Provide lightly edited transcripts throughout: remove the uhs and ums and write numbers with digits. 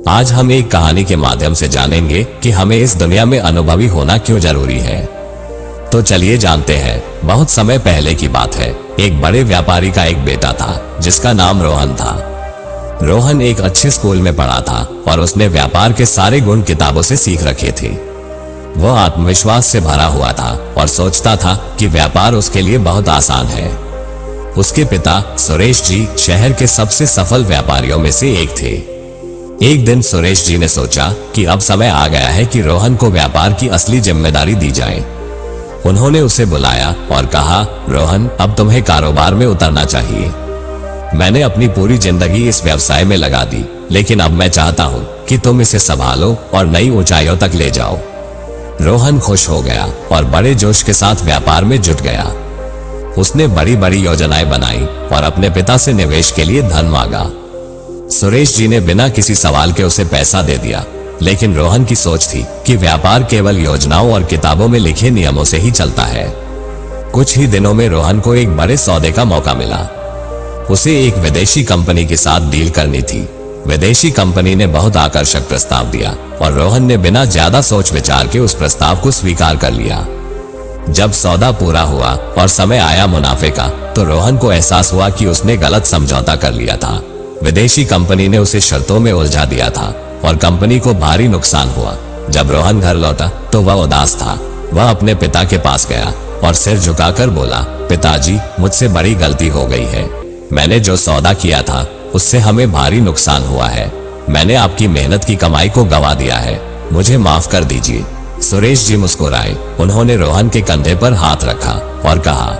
आज हम एक कहानी के माध्यम से जानेंगे कि हमें इस दुनिया में अनुभवी होना क्यों जरूरी है। तो चलिए जानते हैं। बहुत समय पहले की बात है। एक बड़े व्यापारी का एक बेटा था जिसका नाम रोहन था। रोहन एक अच्छे स्कूल में पढ़ा था और उसने व्यापार के सारे गुण किताबों से सीख रखे थे। वह आत्मविश्वास से भरा हुआ था और सोचता था कि व्यापार उसके लिए बहुत आसान है। उसके पिता सुरेश जी शहर के सबसे सफल व्यापारियों में से एक थे। एक दिन सुरेश जी ने सोचा कि अब समय आ गया है कि रोहन को व्यापार की असली जिम्मेदारी दी जाए। उन्होंने उसे बुलाया और कहा, रोहन, अब तुम्हें कारोबार में उतरना चाहिए। मैंने अपनी पूरी जिंदगी इस व्यवसाय में लगा दी, लेकिन अब मैं चाहता हूँ कि तुम इसे संभालो और नई ऊंचाइयों तक ले जाओ। रोहन खुश हो गया और बड़े जोश के साथ व्यापार में जुट गया। उसने बड़ी बड़ी योजनाएं बनाई और अपने पिता से निवेश के लिए धन मांगा। सुरेश जी ने बिना किसी सवाल के उसे पैसा दे दिया, लेकिन रोहन की सोच थी कि व्यापार केवल योजनाओं और किताबों में लिखे नियमों से ही चलता है। कुछ ही दिनों में रोहन को एक बड़े सौदे का मौका मिला। उसे एक विदेशी कंपनी के साथ डील करनी थी। विदेशी कंपनी ने बहुत आकर्षक प्रस्ताव दिया और रोहन ने बिना ज्यादा सोच विचार के उस प्रस्ताव को स्वीकार कर लिया। जब सौदा पूरा हुआ और समय आया मुनाफे का, तो रोहन को एहसास हुआ कि उसने गलत समझौता कर लिया था। विदेशी कंपनी ने उसे शर्तों में उलझा दिया था और कंपनी को भारी नुकसान हुआ। जब रोहन घर लौटा तो वह उदास था। वह अपने पिता के पास गया और सिर झुकाकर बोला, पिताजी, मुझसे बड़ी गलती हो गई है। मैंने जो सौदा किया था उससे हमें भारी नुकसान हुआ है। मैंने आपकी मेहनत की कमाई को गवा दिया है। मुझे माफ कर दीजिए। सुरेश जी मुस्कुराए। उन्होंने रोहन के कंधे पर हाथ रखा और कहा,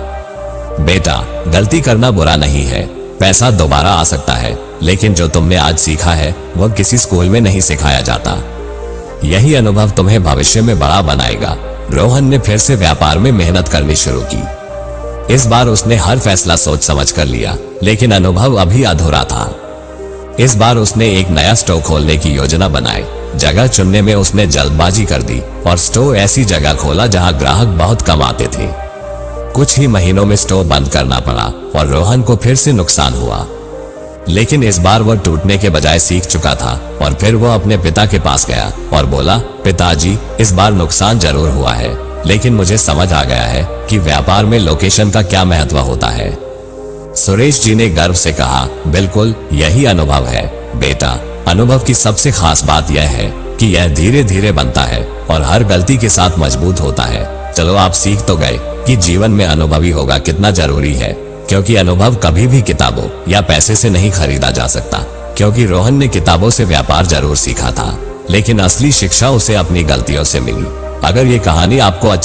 बेटा, गलती करना बुरा नहीं है। पैसा दोबारा आ सकता है, लेकिन जो तुमने आज सीखा है वह किसी स्कूल में नहीं सिखाया जाता। यही अनुभव तुम्हें भविष्य में बड़ा बनाएगा। रोहन ने फिर से व्यापार में मेहनत करनी शुरू की। इस बार उसने हर फैसला सोच समझ कर लिया, लेकिन अनुभव अभी अधूरा था। इस बार उसने एक नया स्टोर खोलने की योजना बनाई। जगह चुनने में उसने जल्दबाजी कर दी और स्टोर ऐसी जगह खोला जहां ग्राहक बहुत कम आते थे। कुछ ही महीनों में स्टोर बंद करना पड़ा और रोहन को फिर से नुकसान हुआ। लेकिन इस बार वह टूटने के बजाय सीख चुका था और फिर वह अपने पिता के पास गया और बोला, पिताजी, इस बार नुकसान जरूर हुआ है, लेकिन मुझे समझ आ गया है कि व्यापार में लोकेशन का क्या महत्व होता है। सुरेश जी ने गर्व से कहा, बिल्कुल यही अनुभव है बेटा। अनुभव की सबसे खास बात यह है कि यह धीरे धीरे बनता है और हर गलती के साथ मजबूत होता है। चलो, आप सीख तो गए कि जीवन में अनुभवी होगा कितना जरूरी है, क्योंकि अनुभव कभी भी किताबों या पैसे से नहीं खरीदा जा सकता। क्योंकि रोहन ने किताबों से व्यापार जरूर सीखा था, लेकिन असली शिक्षा उसे अपनी गलतियों से मिली। अगर ये कहानी आपको अच्छी